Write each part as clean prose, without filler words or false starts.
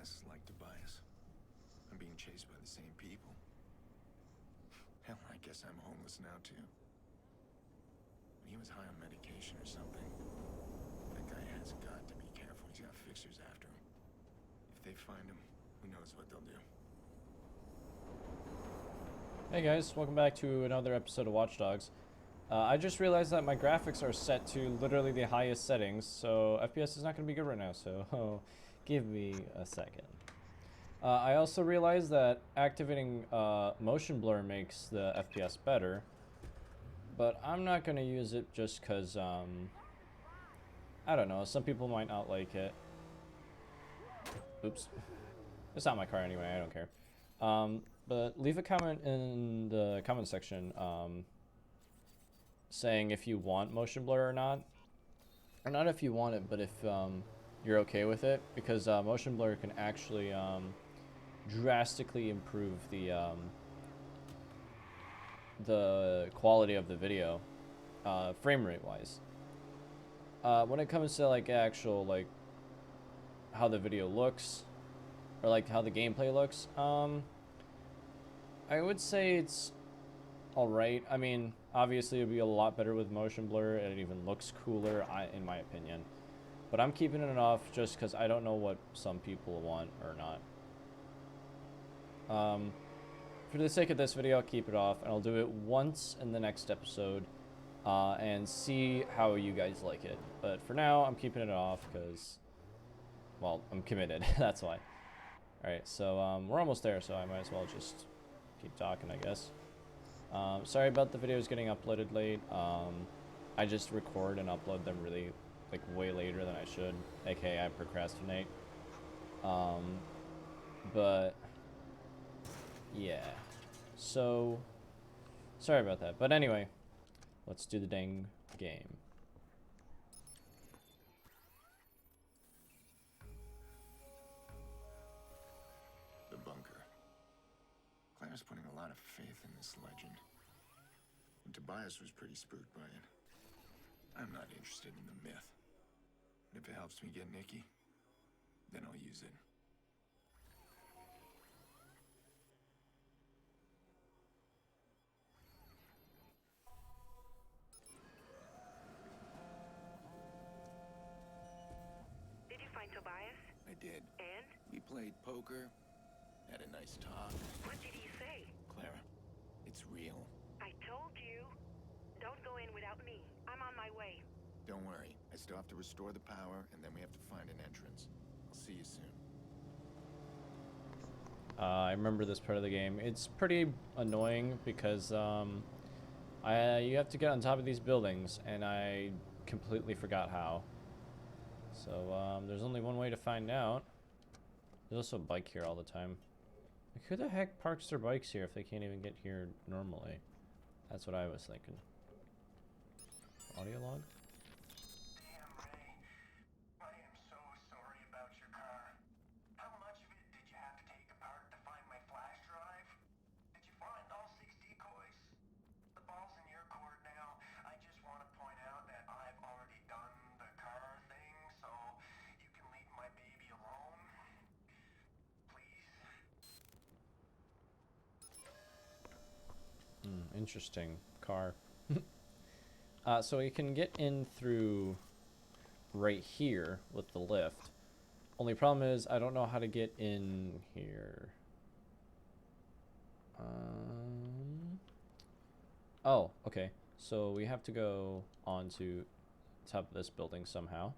less like Tobias. I'm being chased by the same people. Hell, I guess I'm homeless now, too. He was high on medication or something. That guy has got to be careful. He's got fixers after him. If they find him, who knows what they'll do. Hey guys, welcome back to another episode of Watch Dogs. I just realized that my graphics are set to literally the highest settings, so FPS is not going to be good right now, so give me a second. I also realized that activating motion blur makes the FPS better, but I'm not going to use it just because, I don't know, some people might not like it. Oops. It's not my car anyway, I don't care. But leave a comment in the comment section saying if you want motion blur or not. Or not if you want it, but if you're okay with it. Because motion blur can actually drastically improve the quality of the video, frame rate wise. When it comes to like actual like how the video looks, or like how the gameplay looks, I would say it's alright. I mean, obviously it would be a lot better with motion blur, and it even looks cooler, in my opinion. But I'm keeping it off just because I don't know what some people want or not. For the sake of this video, I'll keep it off, and I'll do it once in the next episode, and see how you guys like it. But for now, I'm keeping it off because, well, I'm committed. That's why. Alright, so we're almost there, so I might as well just keep talking, I guess. Sorry about the videos getting uploaded late. I just record and upload them really, like, way later than I should. AKA I procrastinate. But, yeah. So, sorry about that. But anyway, let's do the dang game. The bunker. Claire's putting a lot of faith in this legend. And Tobias was pretty spooked by it. I'm not interested in the myth. But if it helps me get Nikki, then I'll use it. Did you find Tobias? I did. And? We played poker, had a nice talk. What did he say? Clara, it's real. I told you. Don't go in without me. I'm on my way. Don't worry. I still have to restore the power, and then we have to find an entrance. I'll see you soon. I remember this part of the game. It's pretty annoying because you have to get on top of these buildings, and I completely forgot how. So there's only one way to find out. There's also a bike here all the time. Like, who the heck parks their bikes here if they can't even get here normally? That's what I was thinking. Audio log? Damn, Ray. I am so sorry about your car. How much of it did you have to take apart to find my flash drive? Did you find all 6 decoys? The ball's in your court now. I just want to point out that I've already done the car thing, so you can leave my baby alone. Please. Interesting car. So you can get in through right here with the lift. Only problem is I don't know how to get in here. Oh, okay. So we have to go onto the top of this building somehow.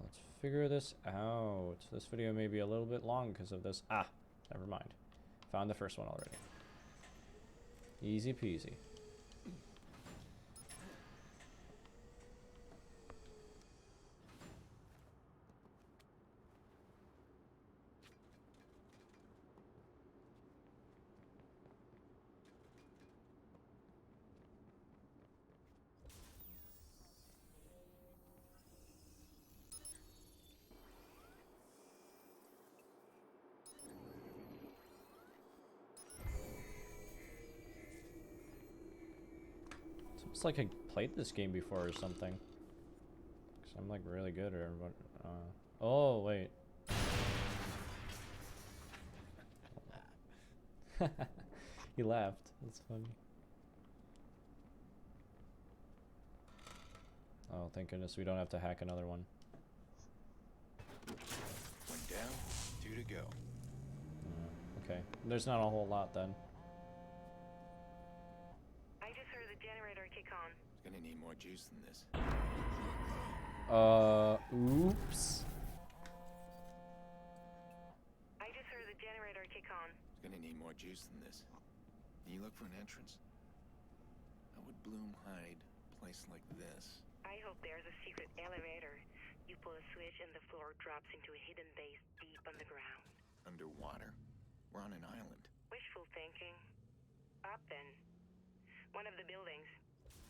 Let's figure this out. This video may be a little bit long because of this. Ah, never mind. Found the first one already. Easy peasy. It's like I played this game before or something. Cause I'm like really good or what? Oh wait. He laughed. That's funny. Oh, thank goodness we don't have to hack another one. One down, 2 to go. Okay. There's not a whole lot then. I just heard the generator kick on. It's gonna need more juice than this. Oops. I just heard the generator kick on. It's gonna need more juice than this. Can you look for an entrance? How would Bloom hide a place like this? I hope there's a secret elevator. You pull a switch and the floor drops into a hidden base deep underground. Underwater? We're on an island. Wishful thinking. Up then. One of the buildings.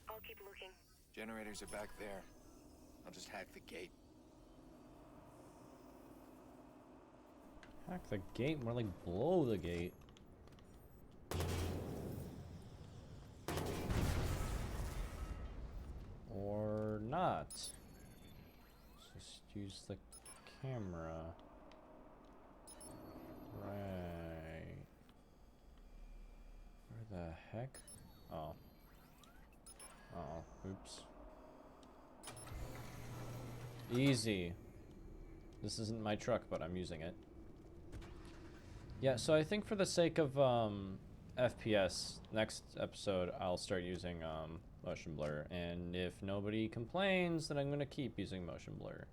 I'll keep looking. Generators are back there. I'll just hack the gate. Hack the gate? More like blow the gate. Or not. Just use the camera. Right. Where the heck? Oh. Oh, oops. Easy. This isn't my truck, but I'm using it. Yeah, so I think for the sake of FPS, next episode I'll start using motion blur, and if nobody complains, then I'm gonna keep using motion blur,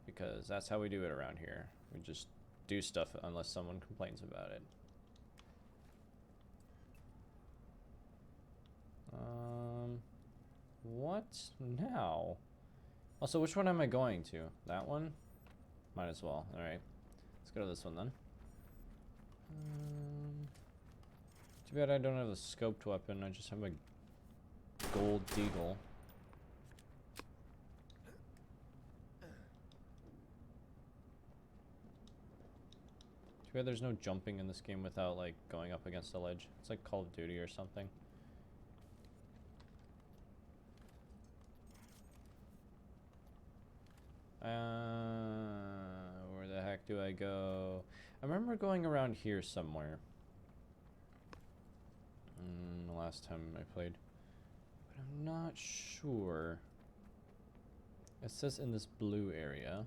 because that's how we do it around here. We just do stuff unless someone complains about it. What now? Also, which one am I going to? That one? Might as well. Alright. Let's go to this one then. Too bad I don't have the scoped weapon. I just have a gold deagle. Too bad there's no jumping in this game without like going up against a ledge. It's like Call of Duty or something. Where the heck do I go? I remember going around here somewhere. The last time I played. But I'm not sure. It says in this blue area.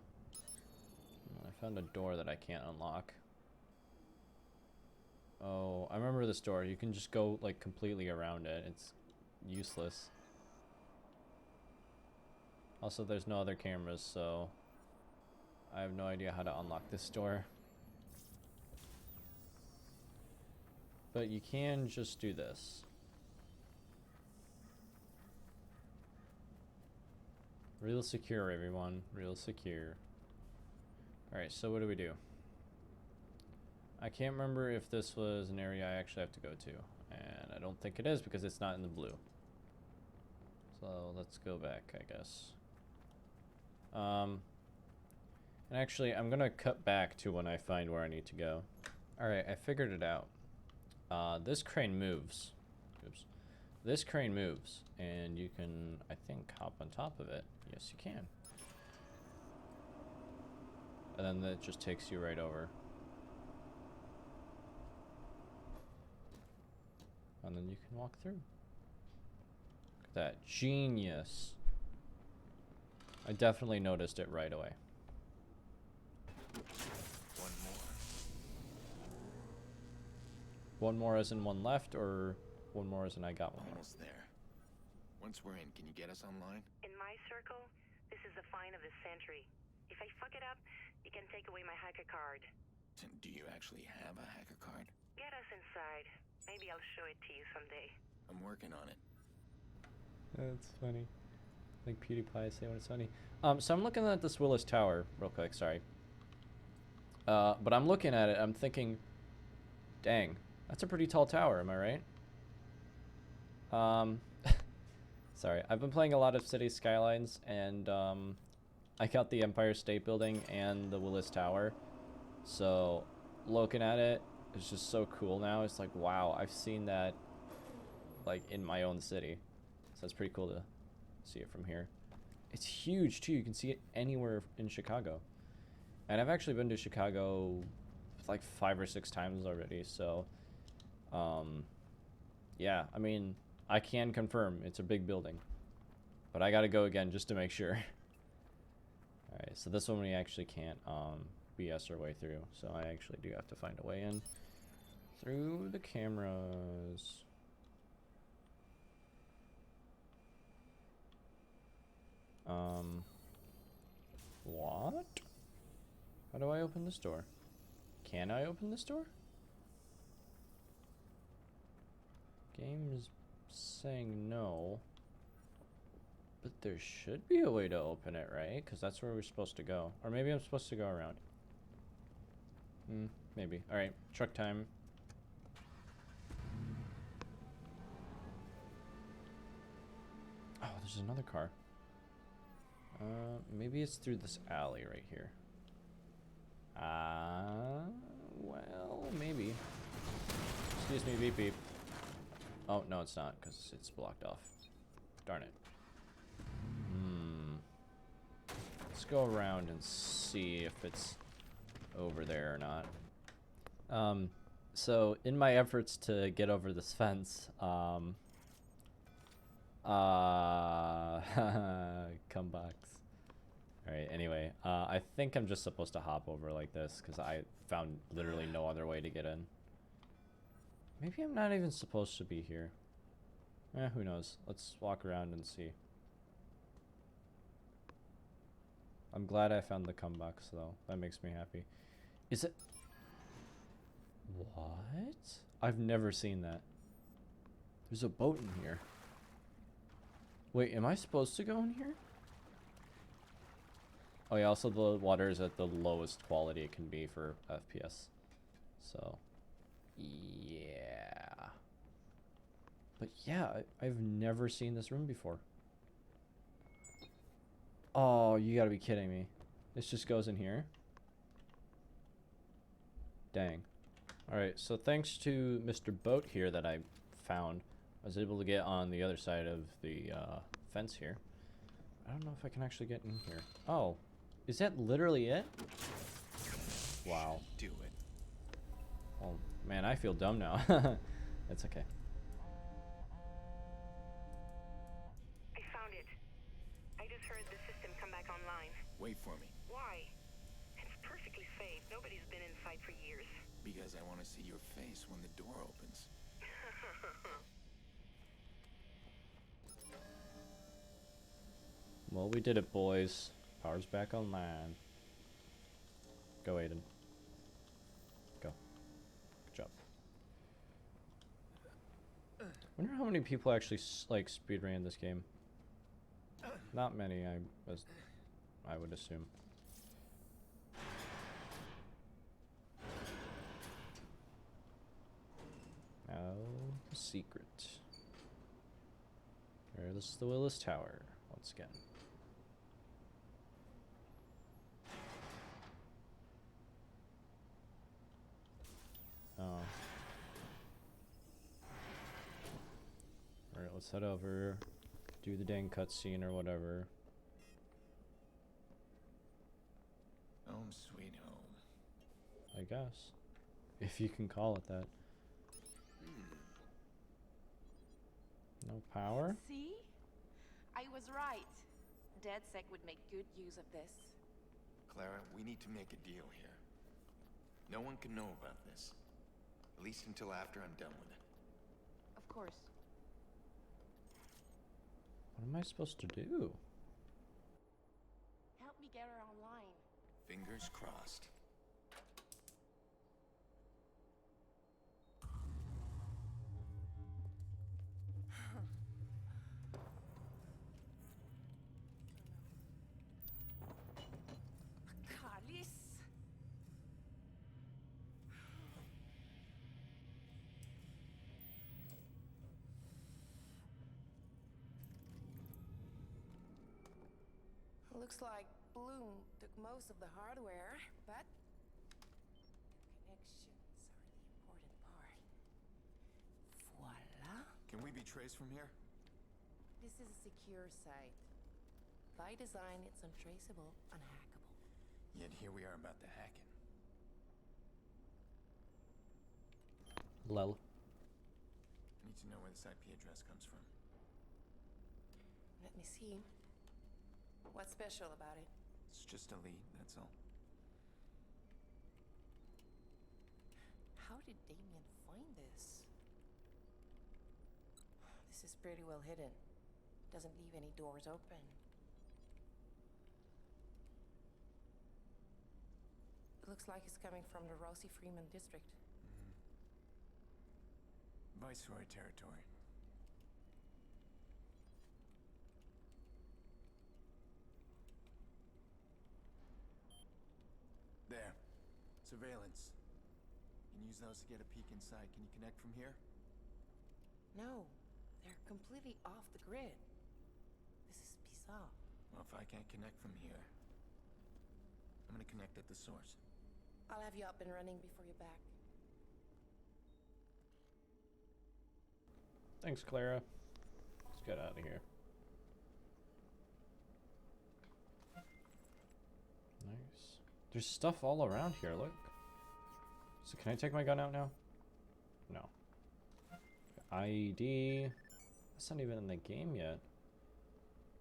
I found a door that I can't unlock. Oh, I remember this door. You can just go like completely around it. It's useless. Also, there's no other cameras, so I have no idea how to unlock this door. But you can just do this. Real secure, everyone. Real secure. Alright, so what do we do? I can't remember if this was an area I actually have to go to. And I don't think it is because it's not in the blue. So let's go back, I guess. And actually, I'm gonna cut back to when I find where I need to go. Alright, I figured it out. This crane moves. Oops. This crane moves, and you can, I think, hop on top of it. Yes, you can. And then that just takes you right over. And then you can walk through. Look at that. Genius. I definitely noticed it right away. One more. One more as in one left, or one more as in I got one more? Almost there. Once we're in, can you get us online? In my circle, this is the find of the century. If I fuck it up, you can take away my hacker card. Do you actually have a hacker card? Get us inside. Maybe I'll show it to you someday. I'm working on it. That's funny. Like PewDiePie say when it's funny. So I'm looking at this Willis Tower real quick, sorry. But I'm looking at it, I'm thinking, dang, that's a pretty tall tower, am I right? Sorry, I've been playing a lot of City Skylines, and I got the Empire State Building and the Willis Tower. So looking at it, it's just so cool now. It's like, wow, I've seen that like in my own city. So it's pretty cool to see it from here. It's huge too. You can see it anywhere in Chicago. And I've actually been to Chicago like 5 or 6 times already, so Yeah, I mean, I can confirm it's a big building. But I gotta go again just to make sure. Alright, so this one we actually can't BS our way through. So I actually do have to find a way in through the cameras. What? How do I open this door? Can I open this door? Game is saying no. But there should be a way to open it, right? Because that's where we're supposed to go. Or maybe I'm supposed to go around. Maybe. Alright, truck time. Oh, there's another car. Maybe it's through this alley right here. Well, maybe. Excuse me, beep beep. Oh, no, it's not, because it's blocked off. Darn it. Let's go around and see if it's over there or not. So in my efforts to get over this fence, come box. Alright, anyway, I think I'm just supposed to hop over like this, because I found literally no other way to get in. Maybe I'm not even supposed to be here. Who knows? Let's walk around and see. I'm glad I found the come box, though. That makes me happy. Is it... What? I've never seen that. There's a boat in here. Wait, am I supposed to go in here? Oh yeah, also the water is at the lowest quality it can be for FPS. So, yeah. But yeah, I've never seen this room before. Oh, you gotta be kidding me. This just goes in here? Dang. Alright, so thanks to Mr. Boat here that I found, I was able to get on the other side of the fence here. I don't know if I can actually get in here. Oh, is that literally it? Wow. Do it. Oh, man, I feel dumb now. That's okay. I found it. I just heard the system come back online. Wait for me. Why? It's perfectly safe. Nobody's been inside for years. Because I want to see your face when the door opens. Well, we did it, boys. Power's back online. Go, Aiden. Go. Good job. Wonder how many people actually like speedran this game. Not many, I would assume. Now, the secret. There's the Willis Tower once again. Oh. Alright, let's head over. Do the dang cutscene or whatever. Home sweet home. I guess. If you can call it that. No power? See? I was right. DedSec would make good use of this. Clara, we need to make a deal here. No one can know about this. At least until after I'm done with it. Of course. What am I supposed to do? Help me get her online. Fingers crossed. Kalis! Looks like Bloom took most of the hardware, but connections are the important part. Voila! Can we be traced from here? This is a secure site. By design, it's untraceable, unhackable. Yet here we are about to hack it. Lel. to know where this IP address comes from. Let me see. What's special about it? It's just a lead, that's all. How did Damien find this? This is pretty well hidden. Doesn't leave any doors open. It looks like it's coming from the Rosie Freeman district. Viceroy territory. There. Surveillance. You can use those to get a peek inside. Can you connect from here? No, they're completely off the grid. This is bizarre. Well, if I can't connect from here, I'm gonna connect at the source. I'll have you up and running before you're back. Thanks, Clara. Let's get out of here. Nice. There's stuff all around here, look. So can I take my gun out now? No. IED. That's not even in the game yet.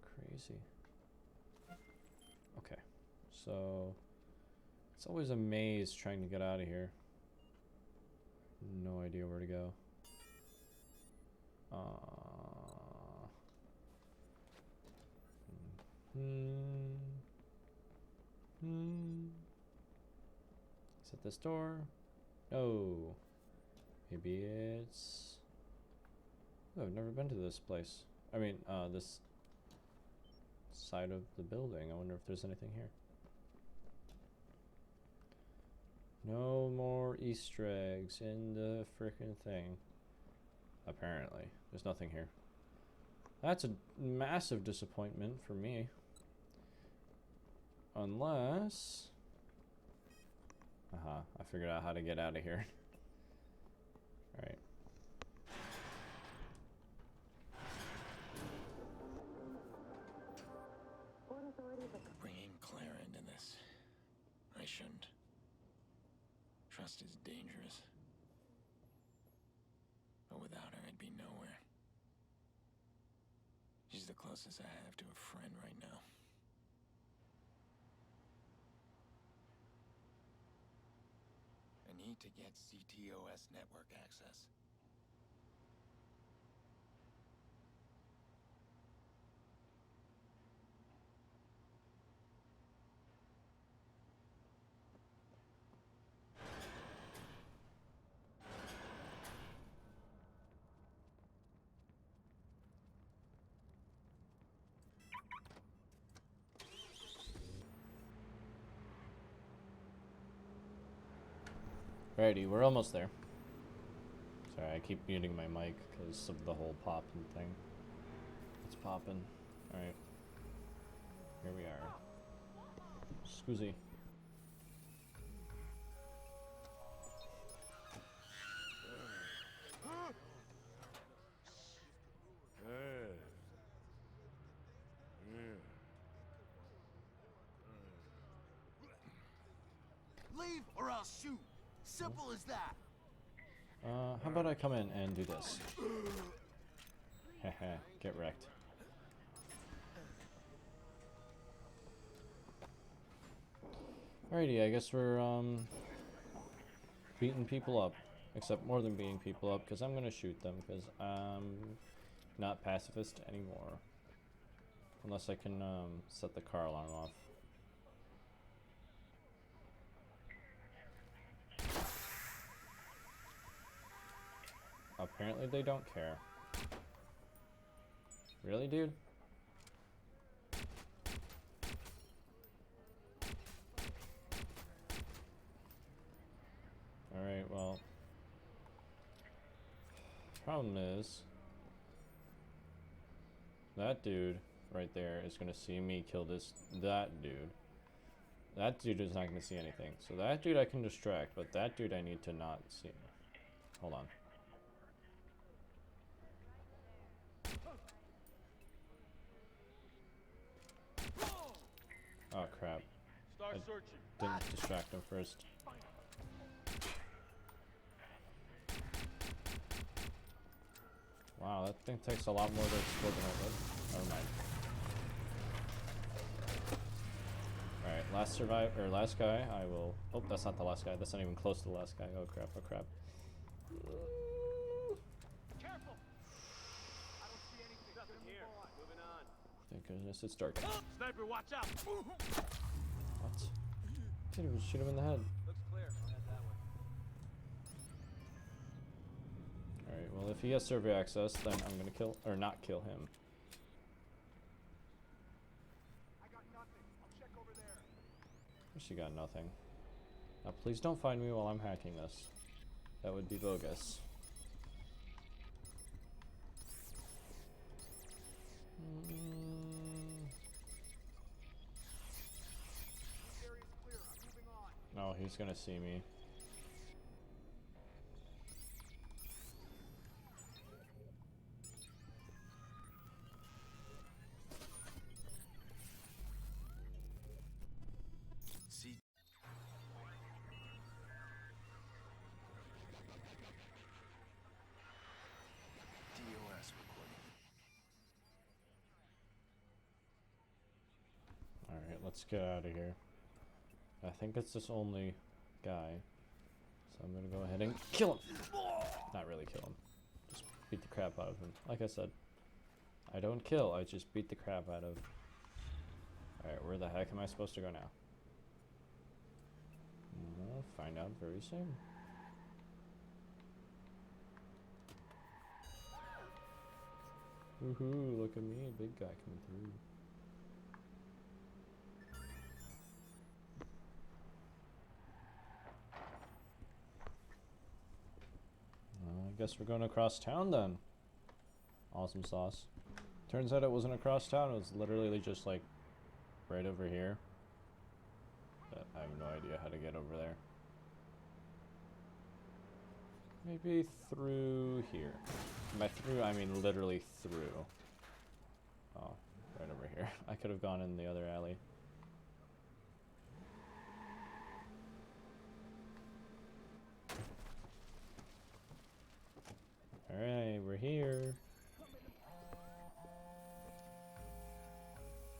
Crazy. Okay. So it's always a maze trying to get out of here. No idea where to go. Is it this door? No. Maybe it's... Oh, I've never been to this place. I mean, this side of the building. I wonder if there's anything here. No more Easter eggs in the frickin' thing. Apparently. There's nothing here. That's a massive disappointment for me. Unless... I figured out how to get out of here. Alright. Bringing Clara into this. I shouldn't. Trust is dangerous. But without her, I'd be nowhere. She's the closest I have to a friend right now. I need to get CTOS network access. Alrighty, we're almost there. Sorry, I keep muting my mic because of the whole popping thing. It's popping. Alright. Here we are. Scusi. Leave or I'll shoot. Simple as that. How about I come in and do this? Haha, get wrecked. Alrighty, I guess we're beating people up. Except more than beating people up, because I'm gonna shoot them, because I'm not pacifist anymore. Unless I can set the car alarm off. Apparently they don't care. Really, dude? Alright, well. Problem is, that dude right there is gonna see me kill that dude. That dude is not gonna see anything. So that dude I can distract, but that dude I need to not see. Hold on. Oh crap. I didn't distract him first. Wow, that thing takes a lot more to explode than I did. Never mind. Alright, last guy, I will... Oh, that's not the last guy. That's not even close to the last guy. Oh crap, oh crap. Careful! I don't see anything. Nothing here. Moving on. Thank goodness it's dark. Sniper, watch out! What? Can't even shoot him in the head. Looks clear. I'll head that way. Alright, well if he has survey access, then I'm gonna kill... or not kill him. I got nothing. I'll check over there. She got nothing. Now please don't find me while I'm hacking this. That would be bogus. This area's clear. I'm moving on. Oh, he's gonna see me. See. DOS recording. Alright, let's get out of here. I think it's this only guy. So I'm gonna go ahead and kill him! Not really kill him. Just beat the crap out of him. Like I said, I don't kill, I just beat the crap out of... Alright, where the heck am I supposed to go now? We'll find out very soon. Woohoo, look at me, big guy coming through. I guess we're going across town then. Awesome sauce. Turns out it wasn't across town, it was literally just like right over here. But I have no idea how to get over there. Maybe through here. By through, I mean literally through. Oh, right over here. I could have gone in the other alley. Alright, we're here.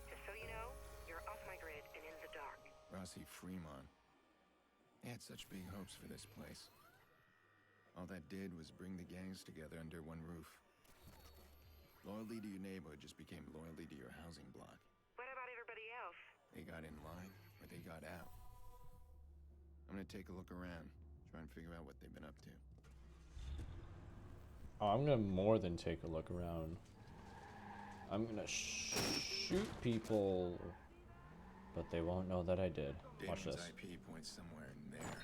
Just so you know, you're off my grid and in the dark. Rossi Fremont. They had such big hopes for this place. All that did was bring the gangs together under one roof. Loyalty to your neighborhood just became loyalty to your housing block. What about everybody else? They got in line, or they got out. I'm gonna take a look around, try and figure out what they've been up to. Oh, I'm gonna more than take a look around. I'm gonna shoot people, but they won't know that I did. Watch Damon's this. IP points somewhere in there.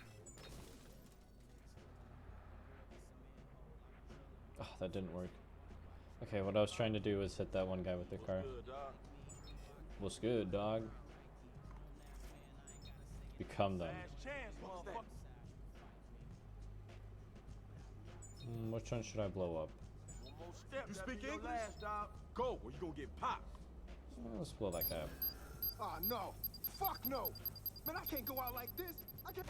Oh, that didn't work. Okay, what I was trying to do was hit that one guy with the car. Good, dog. What's good, dog? Become them. Last chance, motherfucker. Which one should I blow up? One more step. You that'll speak be your English? last, dog. Go, or you gonna get popped. Let's blow that guy up. Ah, no. Fuck no. Man, I can't go out like this. I can't.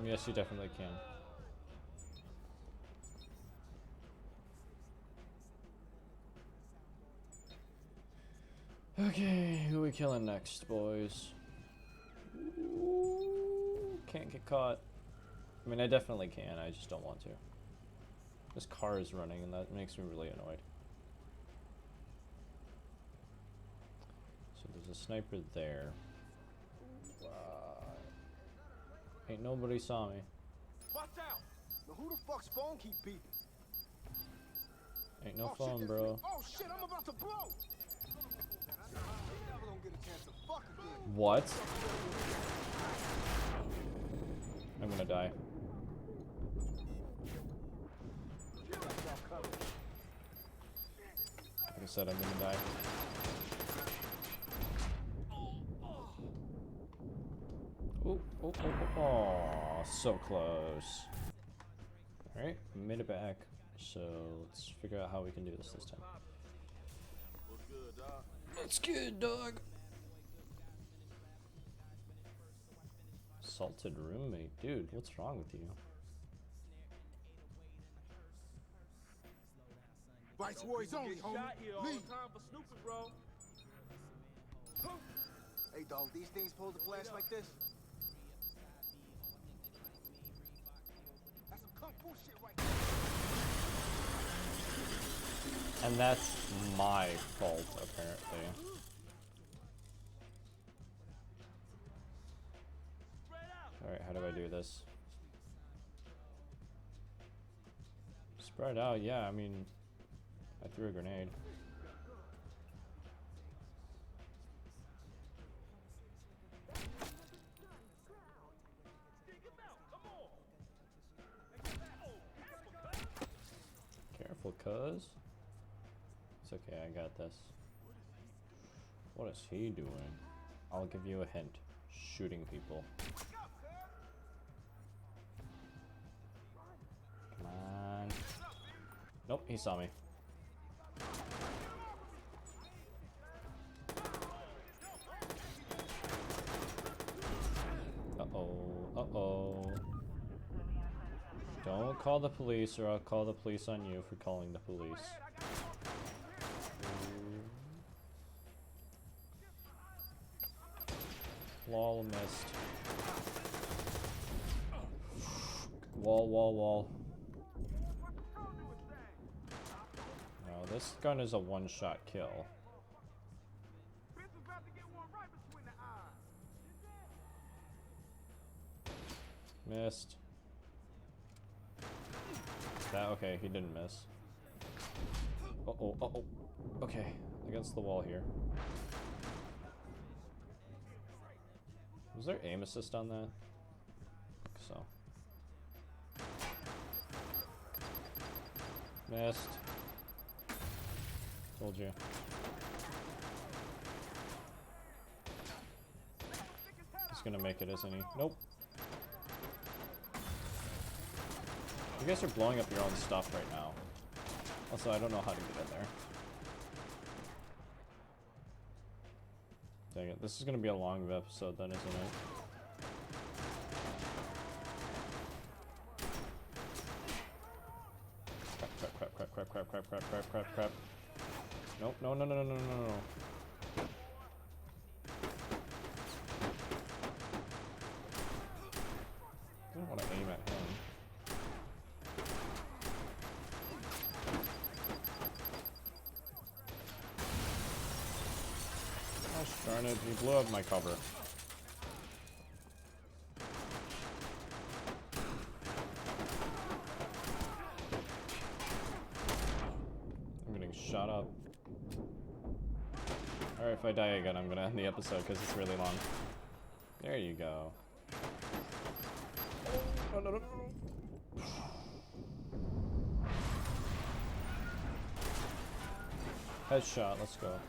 Yes, you definitely can. Okay, who we killing next, boys? Ooh, can't get caught. I mean, I definitely can, I just don't want to. This car is running, and that makes me really annoyed. So there's a sniper there. Ain't nobody saw me. Watch out. Now, who the fuck's phone keep beeping? Ain't no Oh, shit, phone, that's bro. me. Oh shit, I'm about to blow. They never gonna get a chance to fuck again. What? I'm gonna die. Like I said, I'm gonna die. Oh, oh, oh, oh, oh, so close. Alright, made it back. So let's figure out how we can do this time. What's good, dog? That's good, dog. Salted roommate. Dude, what's wrong with you? Vice Warriors only, Get shot here all homie. the time for snooping, bro. Hey, dog, these things supposed to flash like this? That's some kung fu shit right there. And that's my fault, apparently. Alright, how do I do this? Spread out, yeah, I mean, I threw a grenade. Careful, cuz. It's okay, I got this. What is he doing? I'll give you a hint. Shooting people. Come on. Nope, he saw me. Uh-oh, uh-oh. Don't call the police or I'll call the police on you for calling the police. Lol, missed. Wall, wall, wall. No, this gun is a one-shot kill. Missed. That, okay, he didn't miss. Uh-oh, uh-oh. Okay, against the wall here. Was there aim assist on that? I think so. Missed. Told you. He's gonna make it, isn't he? Nope. You guys are blowing up your own stuff right now. Also, I don't know how to get in there. Dang it, this is gonna be a long episode then, isn't it? Crap, crap, crap, crap, crap, crap, crap, crap, crap, crap. Nope, no, no, no, no, no, no, no. I don't want to aim at him. Gosh darn it, he blew up my cover. I'm getting shot up. Alright, if I die again, I'm gonna end the episode because it's really long. There you go. Oh, no, no, no. Headshot, let's go.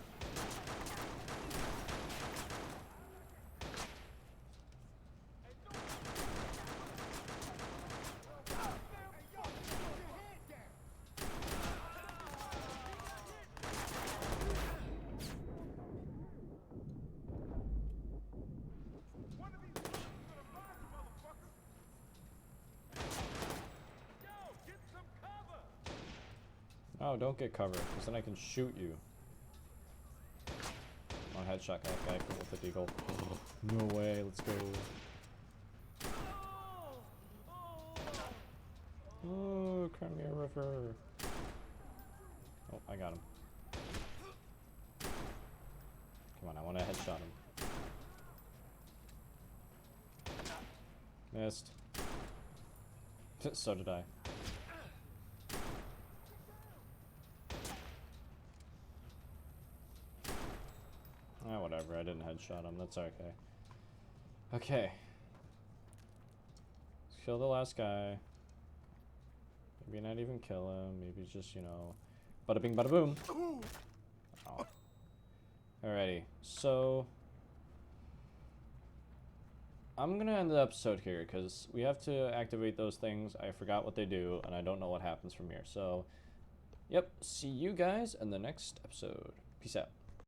Oh, don't get cover, because then I can shoot you. One headshot that guy with the deagle. No way, let's go. Oh, Crimea River. Oh, I got him. Come on, I want to headshot him. Missed. So did I. Ah, whatever, I didn't headshot him, that's okay. Okay. Let's kill the last guy. Maybe not even kill him, maybe just, you know, bada bing bada boom. Oh. Alrighty, so I'm gonna end the episode here because we have to activate those things. I forgot what they do and I don't know what happens from here. So, yep, see you guys in the next episode. Peace out.